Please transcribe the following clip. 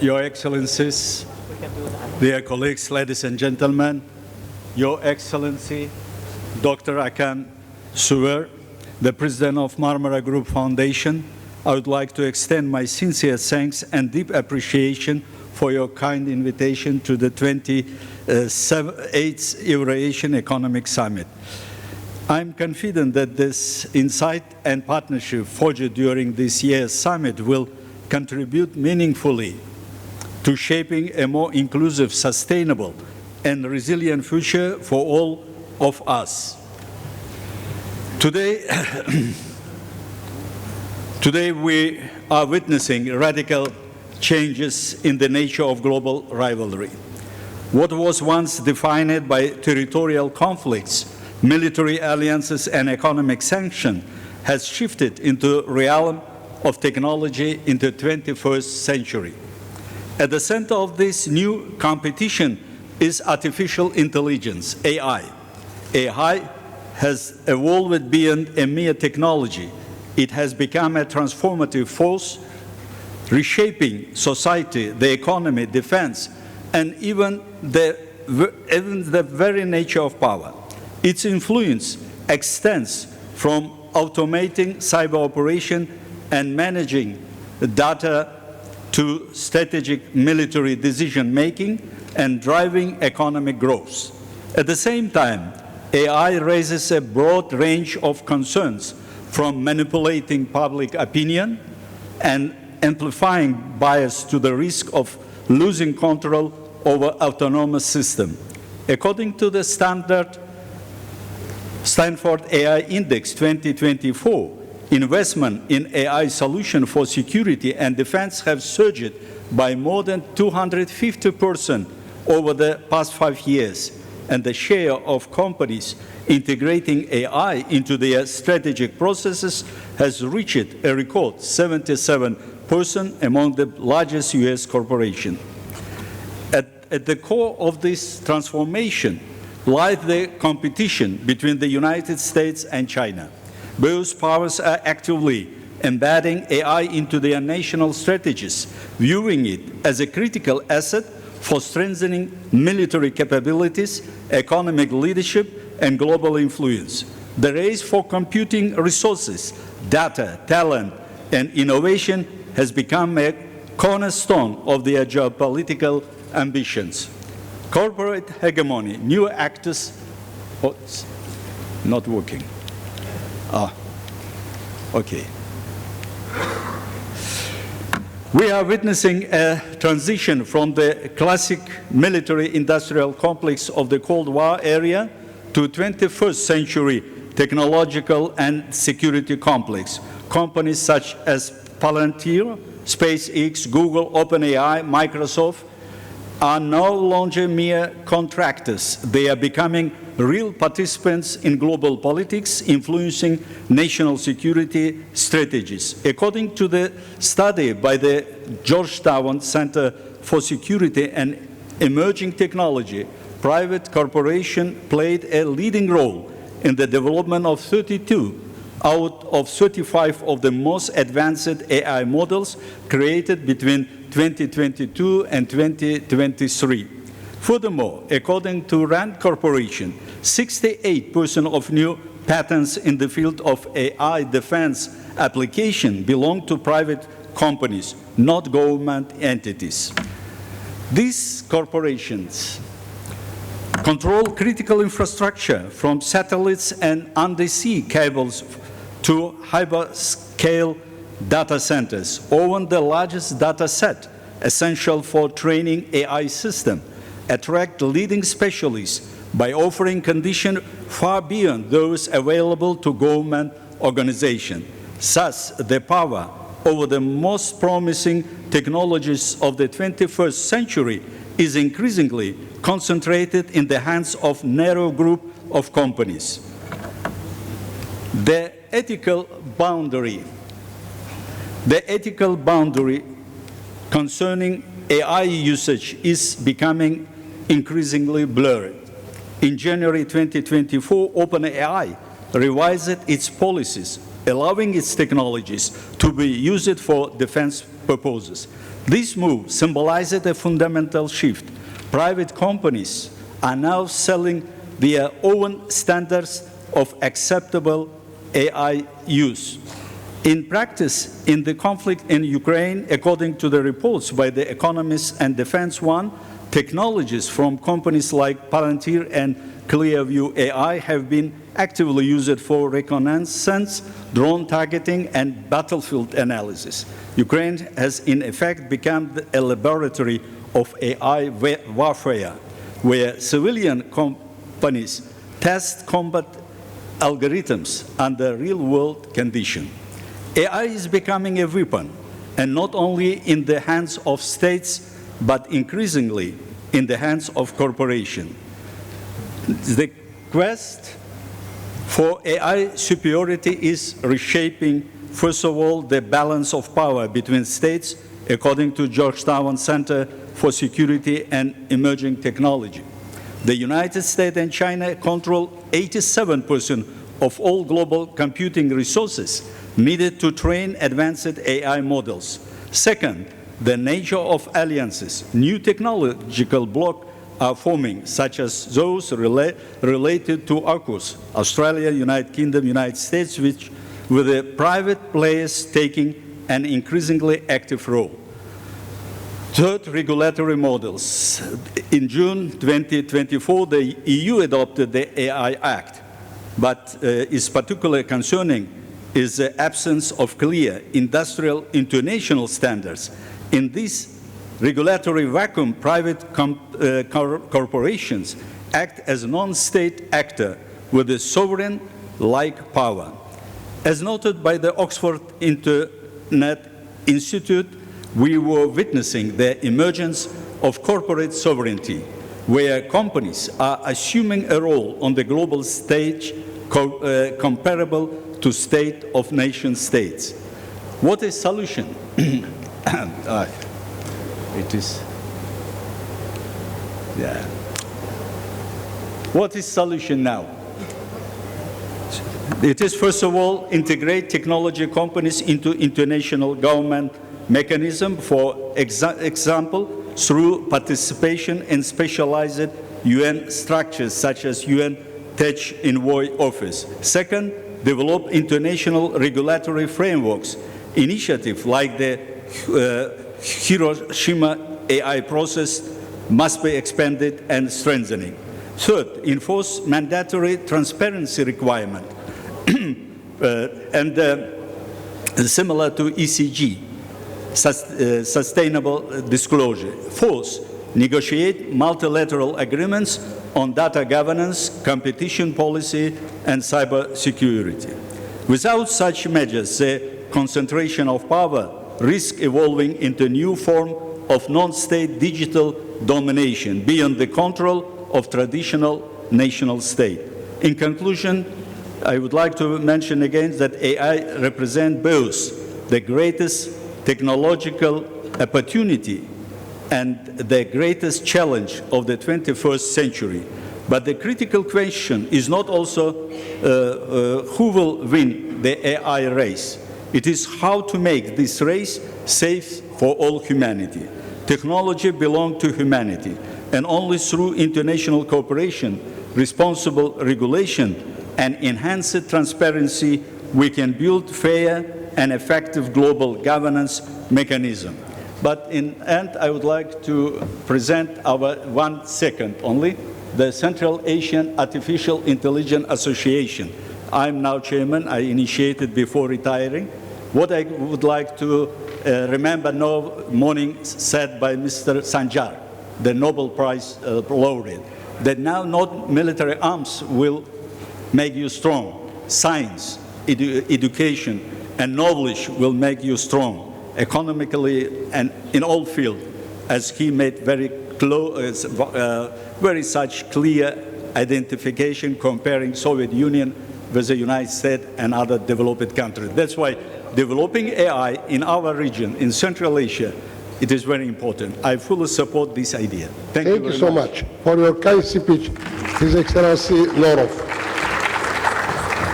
Your Excellencies, dear colleagues, ladies and gentlemen, Your Excellency, Dr. Akan Suver, the President of Marmara Group Foundation, I would like to extend my sincere thanks and deep appreciation for your kind invitation to the 28th Eurasian Economic Summit. I'm confident that this insight and partnership forged during this year's summit will contribute meaningfully to shaping a more inclusive, sustainable, and resilient future for all of us. Today, we are witnessing radical changes in the nature of global rivalry. What was once defined by territorial conflicts, military alliances, and economic sanctions has shifted into the realm of technology in the 21st century. At the center of this new competition is artificial intelligence, AI. AI has evolved beyond a mere technology. It has become a transformative force, reshaping society, the economy, defense, and even the very nature of power. Its influence extends from automating cyber operation and managing data to strategic military decision-making and driving economic growth. At the same time, AI raises a broad range of concerns, from manipulating public opinion and amplifying bias to the risk of losing control over autonomous systems. According to the Stanford AI Index 2024, investment in AI solutions for security and defense have surged by more than 250% over the past 5 years, and the share of companies integrating AI into their strategic processes has reached a record 77% among the largest U.S. corporations. At the core of this transformation lies the competition between the United States and China. Both powers are actively embedding AI into their national strategies, viewing it as a critical asset for strengthening military capabilities, economic leadership, and global influence. The race for computing resources, data, talent, and innovation has become a cornerstone of their geopolitical ambitions. Corporate hegemony, new actors, oh, it's not working. Okay. We are witnessing a transition from the classic military-industrial complex of the Cold War era to 21st century technological and security complex. Companies such as Palantir, SpaceX, Google, OpenAI, Microsoft are no longer mere contractors. They are becoming real participants in global politics, influencing national security strategies. According to the study by the Georgetown Center for Security and Emerging Technology, private corporations played a leading role in the development of 32 out of 35 of the most advanced AI models created between 2022 and 2023. Furthermore, according to Rand Corporation, 68% of new patents in the field of AI defense application belong to private companies, not government entities. These corporations control critical infrastructure from satellites and undersea cables to hyperscale data centers, own the largest data set essential for training AI systems, attract leading specialists by offering conditions far beyond those available to government organizations. Thus, the power over the most promising technologies of the 21st century is increasingly concentrated in the hands of a narrow group of companies. The ethical boundary concerning AI usage is becoming increasingly blurred. In January 2024, OpenAI revised its policies, allowing its technologies to be used for defense purposes. This move symbolizes a fundamental shift. Private companies are now selling their own standards of acceptable AI use. In practice, in the conflict in Ukraine, according to the reports by The Economist and Defense One, technologies from companies like Palantir and Clearview AI have been actively used for reconnaissance, drone targeting, and battlefield analysis. Ukraine has, in effect, become a laboratory of AI warfare, where civilian companies test combat algorithms under real-world conditions. AI is becoming a weapon, and not only in the hands of states, but increasingly in the hands of corporations. The quest for AI superiority is reshaping, first of all, the balance of power between states, according to Georgetown Center for Security and Emerging Technology. The United States and China control 87% of all global computing resources needed to train advanced AI models. Second, the nature of alliances. New technological blocks are forming, such as those related to AUKUS, Australia, United Kingdom, United States, with the private players taking an increasingly active role. Third, regulatory models. In June 2024, the EU adopted the AI Act, but is particularly concerning is the absence of clear industrial international standards. In this regulatory vacuum, private corporations act as a non-state actor with a sovereign-like power. As noted by the Oxford Internet Institute, we were witnessing the emergence of corporate sovereignty, where companies are assuming a role on the global stage comparable to state of nation states. What is solution? What is solution now? It is, first of all, integrate technology companies into international government mechanism, for example, through participation in specialized UN structures such as UN Tech Envoy Office. Second, develop international regulatory frameworks. Initiatives like the Hiroshima AI process must be expanded and strengthening. Third, enforce mandatory transparency requirement and similar to ECG, sustainable disclosure. Fourth, negotiate multilateral agreements on data governance, competition policy, and cyber security. Without such measures, the concentration of power risks evolving into a new form of non-state digital domination beyond the control of traditional national state. In conclusion, I would like to mention again that AI represents both the greatest technological opportunity and the greatest challenge of the 21st century. But the critical question is not also who will win the AI race. It is how to make this race safe for all humanity. Technology belongs to humanity, and only through international cooperation, responsible regulation, and enhanced transparency, we can build fair and effective global governance mechanism. But in the end, I would like to present our 1 second only, the Central Asian Artificial Intelligence Association. I'm now chairman. I initiated before retiring. What I would like to remember now morning said by Mr. Sanjar, the Nobel Prize laureate, that now not military arms will make you strong. Science, education, and knowledge will make you strong, economically and in all fields, as he made very such clear identification comparing Soviet Union with the United States and other developed countries. That's why developing AI in our region, in Central Asia, it is very important. I fully support this idea. Thank you so much for your kind speech, His Excellency Norov.